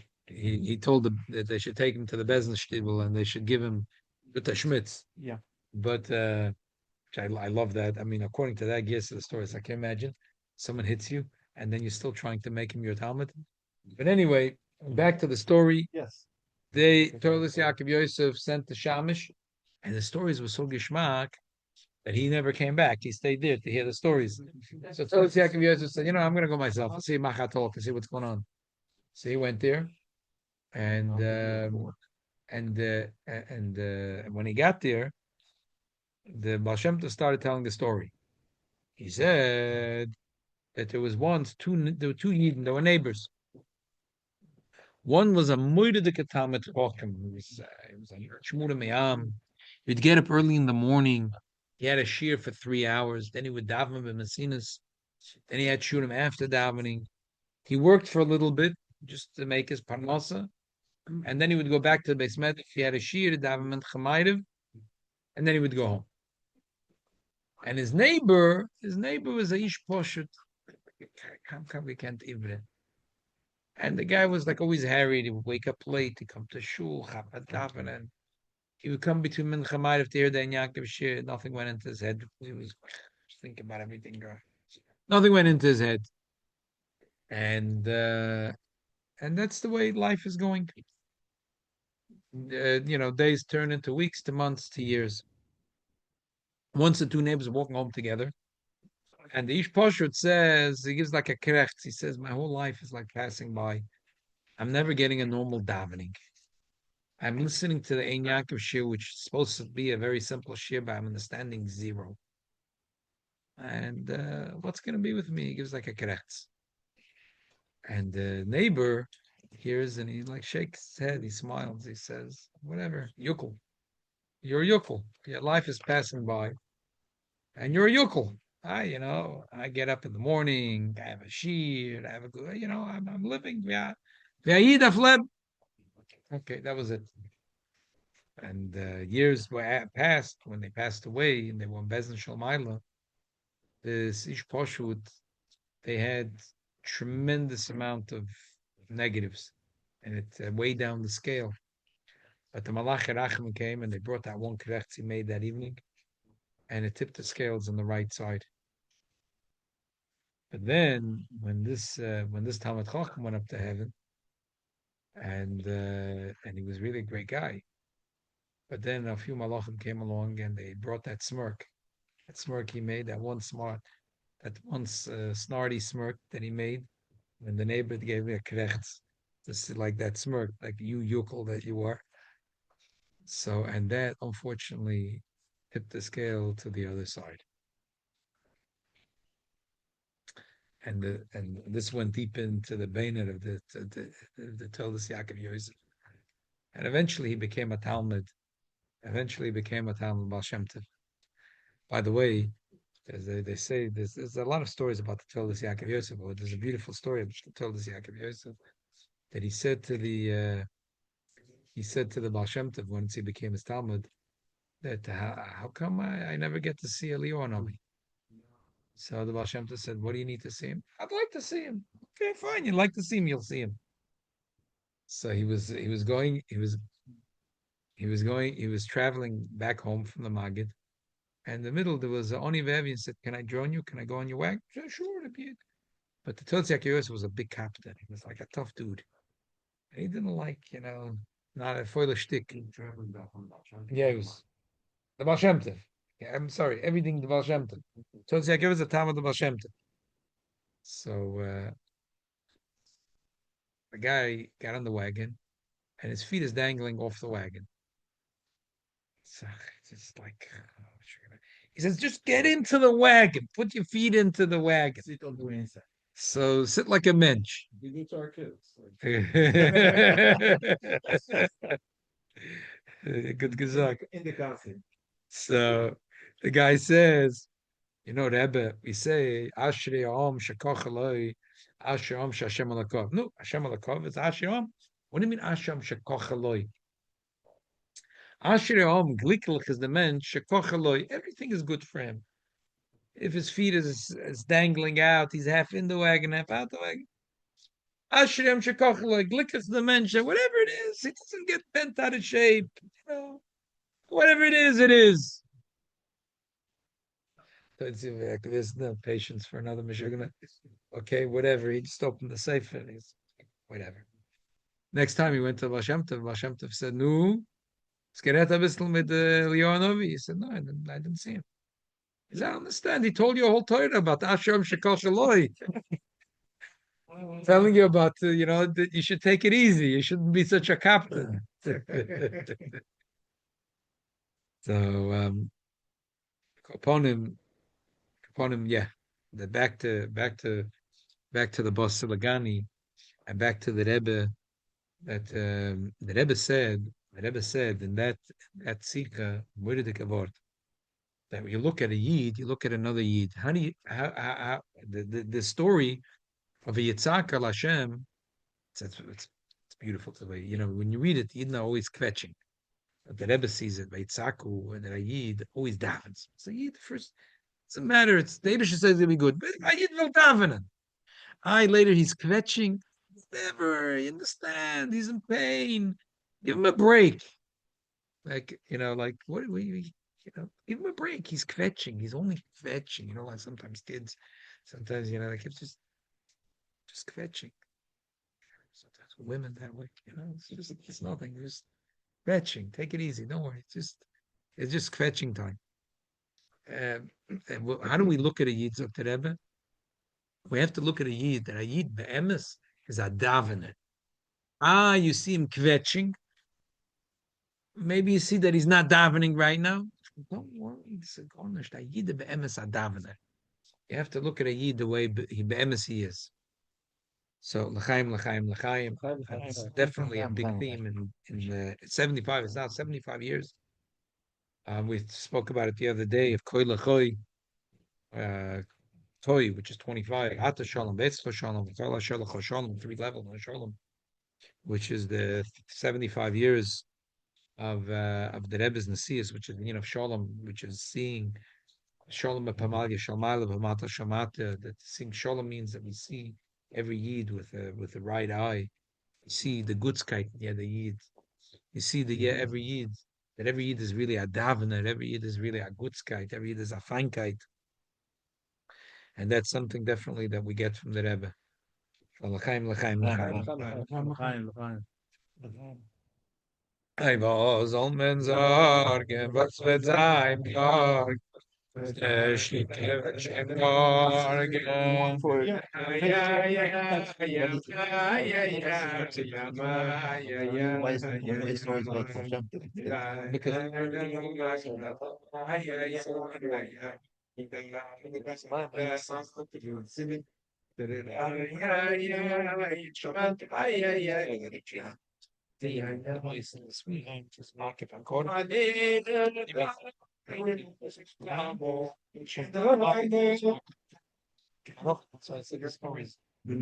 told them that they should take him to the Bezdin Shtibel and they should give him the Schmitz. yeah. But I love that. I mean, according to that guess of the stories, I can imagine someone hits you and then you're still trying to make him your Talmud. But anyway, back to the story. Yes. They Toldos Yaakov Yosef sent the Shamish, and the stories were so gishmak that he never came back. He stayed there to hear the stories. So Toldos Yaakov Yosef said, I'm going to go myself and see Machatol to see what's going on. So he went there, and when he got there, the Baal Shem Tov started telling the story. He said that there was two Yidden, they were neighbors. One was a moedeke Talmud Chochem. He was a Shmuel Me'am. He'd get up early in the morning. He had a shear for 3 hours. Then he would daven with Messinas. Then he had shurim after davening. He worked for a little bit, just to make his parnasa, and then he would go back to the Beis Medrash. He had a shir, daven Chamayriv, and then he would go home. And his neighbor was a ish poshut. We can't even. And the guy was like always harried. He would wake up late. He'd come to shul, chapat daven, and he would come between Min Chamayriv to hear the Yaakov shir. Nothing went into his head. He was thinking about everything. Nothing went into his head. And that's the way life is going. Days turn into weeks to months to years. Once the two neighbors are walking home together, and the Ish Poshut says, he gives like a krecht. He says, my whole life is like passing by. I'm never getting a normal davening. I'm listening to the Ein Yaakov shir, which is supposed to be a very simple shir, but I'm understanding zero. And what's going to be with me? He gives like a krecht. And the neighbor hears and he like shakes his head. He smiles. He says, whatever, yukel. You're a yukel. Your life is passing by. And you're a yukel. I get up in the morning, I have a sheet, I have a good, I'm living. Yeah. Okay, that was it. And years passed when they passed away and they were in Bezdin Shalmaila. This Ish Poshut, they had tremendous amount of negatives and it weighed down the scale. But the Malach Rachman came and they brought that one krecht he made that evening and it tipped the scales on the right side. But then, when this Talmud Chacham went up to heaven, and he was really a great guy, but then a few malachim came along and they brought that smirk he made, that one snarty smirk that he made when the neighbor gave me a krecht, just like that smirk, like you yukel that you are. So, and that unfortunately tipped the scale to the other side. And this went deep into the Beinah of the Toldos Yaakov Yosef. And eventually he became a Talmud. Baal Shem Tov. By the way, as they say, there's a lot of stories about the Toldos Yaakov Yosef, but there's a beautiful story about the Toldos Yaakov Yosef that he said to the Baal Shem Tov once he became his Talmud, that how come I never get to see Eliyahu Hanavi? So the Baal Shem Tov said, what do you need to see him? I'd like to see him. Okay, fine. You'd like to see him, you'll see him. So he was traveling back home from the Magid. And in the middle, there was Oni Vevi and said, can I join you? Can I go on your wagon? Sure, but the Toldos Yaakov Yosef was a big captain. He was like a tough dude. And he didn't like, not a foil shtick. Yeah, it was the Baal Shem Tov. Yeah, I'm sorry, everything the Baal Shem Tov. Toldos Yaakov Yosef is the time of the Baal Shem Tov. So the guy got on the wagon, and his feet is dangling off the wagon. So it's like, he says, just get into the wagon. Put your feet into the wagon. Sit on the inside. So sit like a mensch. We do to our kids. Good gesagt. In the country. So the guy says, Rebbe, we say, Ashrei Om Shekoch Eloi, Ashrei Om Shashem Alakov. No, Hashem Alakov is Ashrei Om. What do you mean Ashrei Om Shekoch Eloi? Ashrei Om Gliklich is the man, Shekoch Eloi. Everything is good for him. If his feet is dangling out, he's half in the wagon, half out the wagon. Ashrei Om Shekoch Eloi, Gliklich is the man, whatever it is, he doesn't get bent out of shape. Whatever it is, it is. There's no patience for another Meshugana. Okay, whatever. He just opened the safe and he's whatever. Next time he went to Baal Shem Tov said, "No, skereta bistel mit Leonovi." He said, "No, I didn't see him." He said, "I understand. He told you a whole Torah about Asher Shekol Shaloi, telling you about that you should take it easy. You shouldn't be such a captain." So upon him, yeah. Back to the Bas Lagani and back to the Rebbe that the Rebbe said in that Sikha, that when you look at a Yid, you look at another Yid. How do you how the story of a Yitzhak al Hashem? It's beautiful the way, when you read it, Yidden are always kvetching. The Rebbe sees it by Tzaku and the Yid always davens. So Yid first, doesn't matter. It's the Yiddish says it's gonna be good, but Yid will davenen. Later he's kvetching. Never, you understand? He's in pain. Give him a break. Like what we give him a break. He's kvetching. He's only kvetching. Like sometimes kids, sometimes the kids just kvetching. Sometimes women that way, it's nothing. Just kvetching. Take it easy. Don't worry. It's just kvetching time. And how do we look at a Yid Zok Rebbe? We have to look at a Yid. That a Yid be'emes is a davener. You see him kvetching. Maybe you see that he's not davening right now. Don't worry. It's a garnish. A Yid be'emes a davener. You have to look at a Yid the way he be'emes he is. So l'chaim, l'chaim, l'chaim. That's definitely a big theme in the 75. It's now 75 years. We spoke about it the other day of Koi L'choi, Toy, which is 25, Ata Shalom, Betzcho Shalom, V'Tala Shalach Shalom, 3 levels of Shalom, which is the 75 years of the Rebbe's Nasias, which is of Shalom, which is seeing Shalom Pamalya Shalmala B'Mata Shamata. That seeing Shalom means that we see every Yid with the right eye. You see the Gutzkeit, the Yid. You see every Yid. That every Yid is really a davener, every Yid is really a Gutzkeit, every Yid is a Feinkeit. And that's something definitely that we get from the Rebbe. L'chaim, l'chaim, l'chaim. I was all men's organ, was wird sein Tag? Der Schicke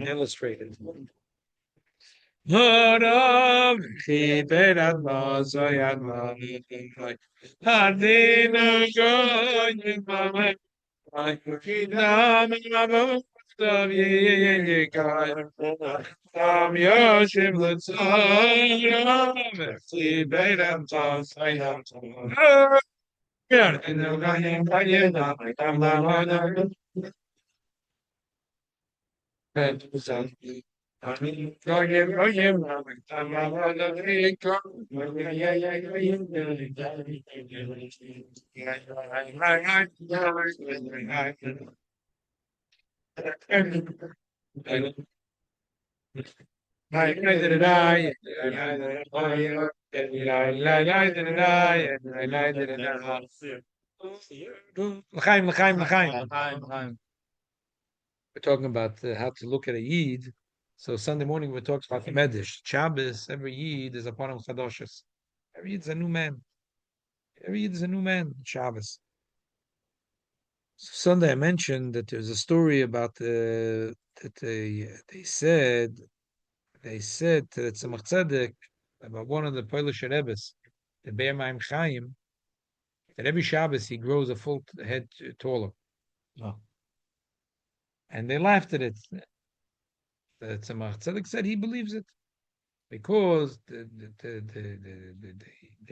illustrated. Harav chiberat mazoyad ma'ay hadina goyim ma'ay kidam ma'avotav yegay am yoshim l'tzayam chiberat mazoyad ma'ay L'chaim, l'chaim, l'chaim. We're talking about how to look at a Yid. So Sunday morning we talked about the Medish. Shabbos, every Yid is upon him Chadoshes. Every Yid is a new man. Every Yid is a new man. Shabbos. So Sunday I mentioned that there's a story about that they said to the Tzemach Tzedek about one of the Polish Rebbes, the Be'er Maim Chaim, that every Shabbos he grows a full head taller. Oh. And they laughed at it. The Tzemach Tzedek said he believes it because the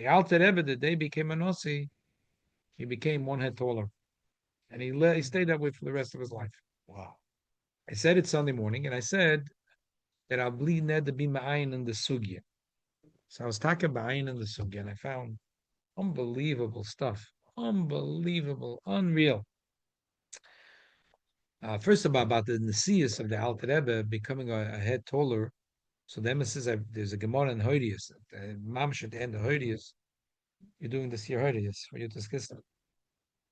Alter Rebbe, the day became a Nasi, he became 1 head taller, and he stayed that way for the rest of his life. Wow. I said it Sunday morning, and I said that I'll bleed ned to be ma'ayin in the sugya. So I was talking ma'ayin in the sugya, and I found unbelievable stuff, unbelievable, unreal. First of all, about the Nasias of the Alter Rebbe becoming a head taller. So the emphasis there's a Gemara in Hodius, Mamish at the end of Hodius. You're doing this year Hodius for you to discuss.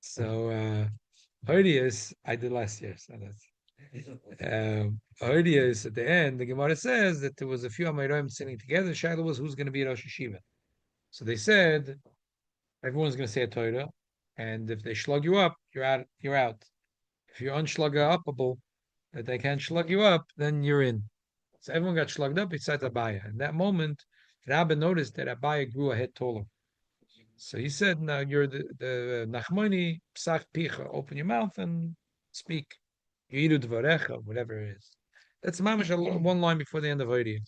So Hodius, I did last year. So that's Hodius at the end. The Gemara says that there was a few Amayroim sitting together. Shaila was who's going to be Rosh Hashiva. So they said everyone's going to say a Torah, and if they slug you up, you're out. You're out. If you're unslugger upable, that they can't slug you up, then you're in. So everyone got slugged up besides Abaya. In that moment, Rabbi noticed that Abaya grew a head taller. So he said, "Now you're the Nachmani Psach Picha. Open your mouth and speak. Yiru Dvarecha, whatever it is." That's mamish one line before the end of Hodiah.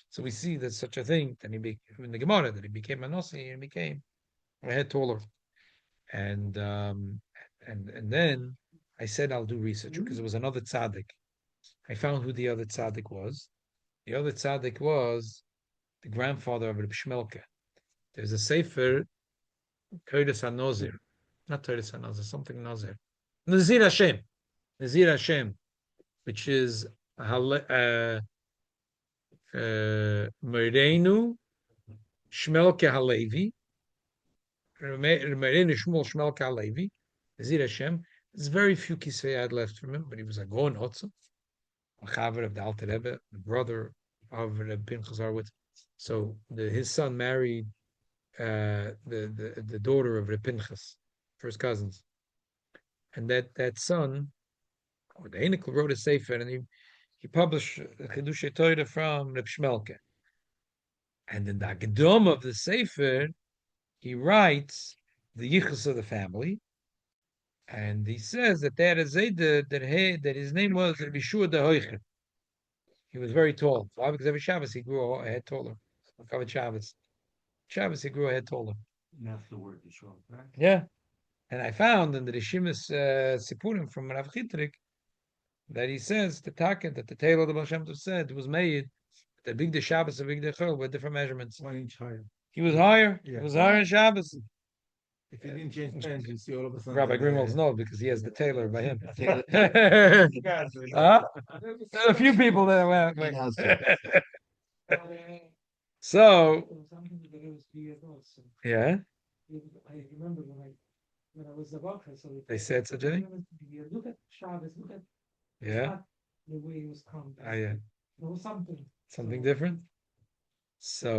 So we see there's such a thing that he in the Gemara that he became a Nasi and became a head taller. And then I said I'll do research because there was another tzaddik. I found who the other tzaddik was. The other tzaddik was the grandfather of Reb Shmelke. There's a sefer, Kodesh HaNozir, not Kodesh HaNozir, something Nazir. Nazir Hashem, which is Mereinu Shmelke Halevi, Mereinu Shmuel Shmelke Halevi, Nazir Hashem. There's very few kisvei I had left from him, but he was a Gon Hotzer, a chaver of the Alter Rebbe, the brother of Reb Pinchas Horowitz. So his son married the daughter of Reb Pinchas, first cousins, and that son, or the Einik, wrote a sefer, and he published Chidushei Torah from Reb Shmelke. And in the Agdom of the sefer, he writes the yichus of the family, and he says that that his name was Rabbi Shua the Hoicher. He was very tall. Why? Because every Shabbos he grew a head taller. Covered Shabbos he grew a head taller. That's the word is wrong, right? Yeah. And I found in the Rishimis Sipurim from Rav Chitrik that he says the taket that the tail of the Baal Shem Tov said was made the big the Shabbos and big the Chol with different measurements. 1 inch higher. He was higher. Yeah. He was higher in Shabbos. If you didn't change pants, you see all of a sudden. Rabbi Greenwald's no, because he has the tailor by him. You guys, There are a few people that went. He has So Something that I was 3 years old. So yeah, I remember when I was a worker. So they said such a thing. Look at Shabbos. Look at Yeah. not the way it was come. Yeah. There was something. Something different. So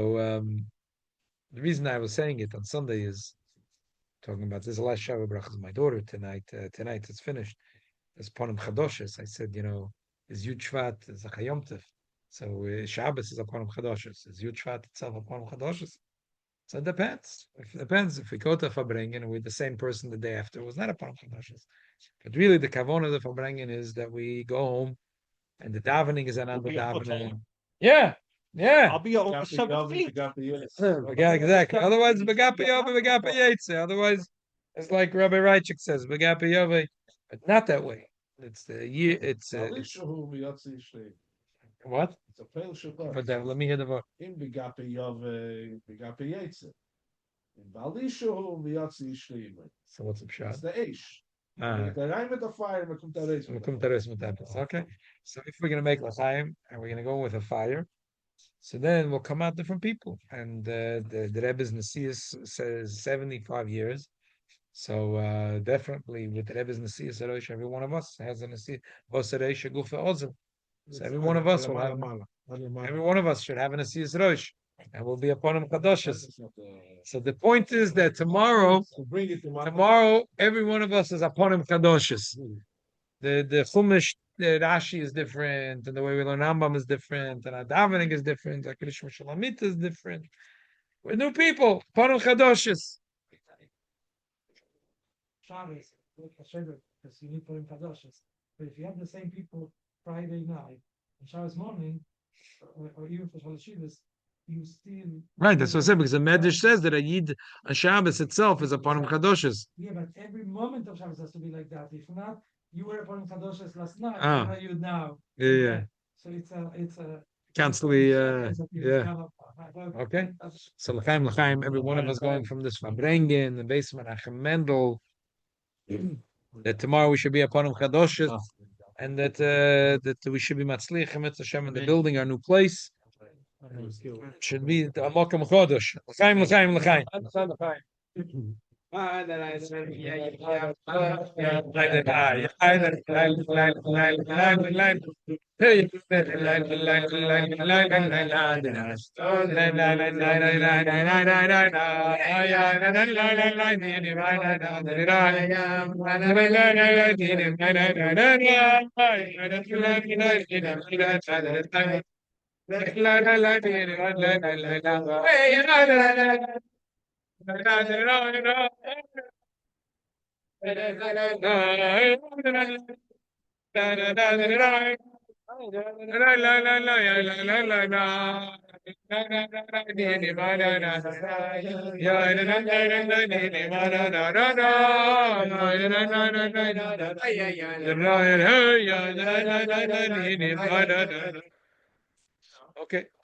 the reason I was saying it on Sunday is talking about this last Shabbat brachas of my daughter tonight. Tonight it's finished. It's Ponim Chadoshes. I said, is Yud Shevat is a Chayom Tov. So Shabbos is a Ponim Chadoshes. Is Yud Shevat itself a Ponim Chadoshes? So it depends. It depends. If we go to Farbrengen with the same person the day after, it was not a Ponim Chadoshes. But really, the kavon of the Farbrengen is that we go home and the davening is another davening. Yeah. I'll be over 7 feet. Yeah, exactly. Otherwise, Begapi Yove, Begapi Yetze. Otherwise, it's like Rabbi Reichik says, Begapi Yove, but not that way. It's the year. It's what? It's a fail Shabbat. But then, let me hear the word. In Begapi Yove, Begapi Yetze. In Balishu, Vyatzi Shleim. So what's the It's shot? the Eish. The Reim with the fire, we come to raise. Okay. So if we're gonna make l'chaim and we're gonna go with a fire, so then will come out different people. And the Rebbe's Nasias says 75 years. So definitely with the Rebbe's Nasias Arosh, every one of us has a Nasias Vosareisha Gufa Ozim. So every one of us will have every one of us should have a Nasias Rosh. And we'll be upon him Kadoshes. So the point is that tomorrow, every one of us is upon him Kadoshes. The Chumash, the Rashi is different, and the way we learn Rambam is different, and our davening is different, our Krish Shalamit is different. We're new people, upon him Kadoshes. Shabbos, because you need to in Kadoshes. But if you have the same people Friday night and Shabbos morning, or even for Shalashivas, you still Right, that's what I said, because the Medrash says that a Yid, a Shabbos itself is upon him Kadoshes. Yeah, but every moment of Shabbos has to be like that. If not, you were upon Kadoshes last night, Ah. how you now? Yeah. So it's a Constantly, yeah. Okay. So l'chaim, every one of us going from this Farbrengen, the basement, Achim Mendel, that tomorrow we should be upon him Kadoshes, and that we should be Matzliach, Emetz Hashem, in the building, our new place. Should be the Amakam Chodosh. L'chaim. Okay,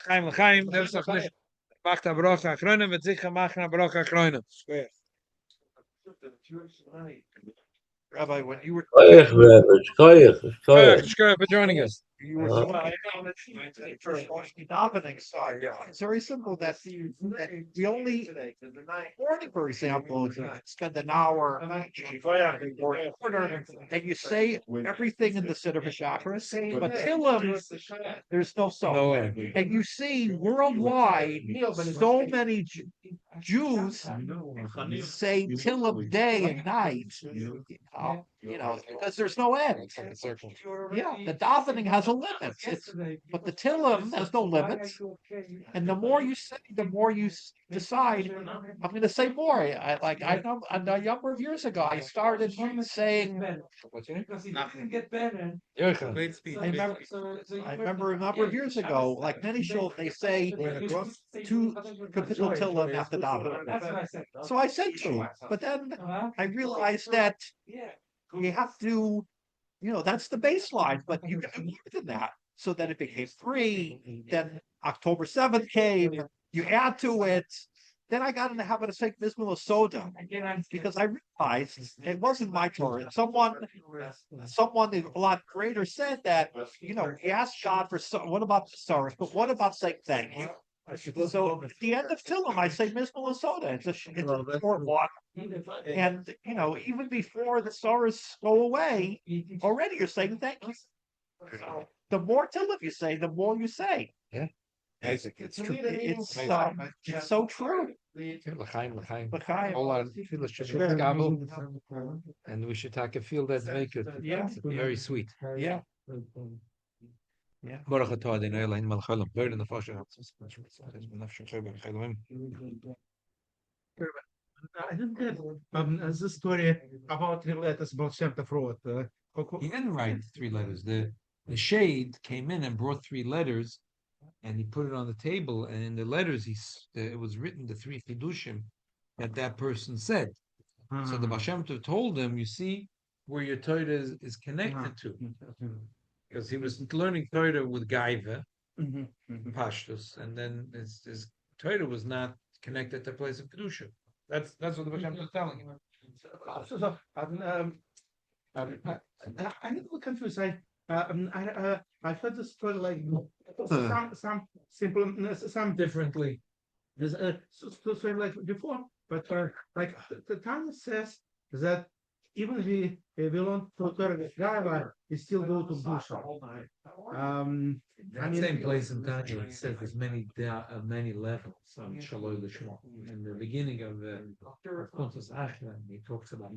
Chaim L'chaim, der ist doch nicht. Macht a Brocha Achrone, wird sicher machen a Brocha Achrone. Rabbi, when you were Koyach, Rebbe, Koyach, Koyach. Shkoyach for joining us. you were talking davening side. It's very simple that we only morning, for example, you spend an hour or a quarter, and you say everything in the Siddur V'Shachris, but Tillim, there's no No so. way. And you see worldwide, so many Jews say Tillim day and night, because there's no end. Yeah, the davening has a limit. But the Tillim has no limits. And the more you say, the more you decide, I'm going to say more. I know a number of years ago, I started saying, What's your name? Because he didn't get better. Yochanan. I remember a number of years ago, like many shul, they say two kapitel Tillim after davening. That's what I said. So I said two, but then I realized that you have to, that's the baseline, but you got more than that. So then it became three, then October 7th came, you add to it. Then I got in the habit of saying Mizmul Soda because I realized it wasn't my Torah. Someone a lot greater said that, he asked God for what about the stars, but what about saying thank you? So at the end of Tillim, I say Mizmul Soda. It's a short one. And, even before the stars go away, already you're saying thank you. So the more Tillim you say, the more you say. Yeah. It's true. It's so true. L'chaim, L'chaim. L'chaim. All our tefillas should be gabel, and we should take a feel that make it. Yeah. Very sweet. Yeah. Baruch atah Adonai Eloheinu melech haolam, V'er nefashah. I didn't get the story about the letters about Shem Tov wrote. He didn't write 3 letters. The shade came in and brought 3 letters, and he put it on the table. And in the letters, it was written the 3 chidushim that person said. So the Baal Shem Tov told him, you see where your Torah is connected to, because he was learning Torah with Gaiva, Pashtus, and then his Torah was not connected to the place of kedusha. That's what the Baal Shem Tov was telling him. I'm a little confused. I heard the story like some simple, some differently. There's story like before, but like the Talmud says that even if we belong to Torah Gaiva, we still go to Busha. That same place in Tanya, it says there's many levels on Shalom Lishma. In the beginning of Kuntas Achlan, he talks about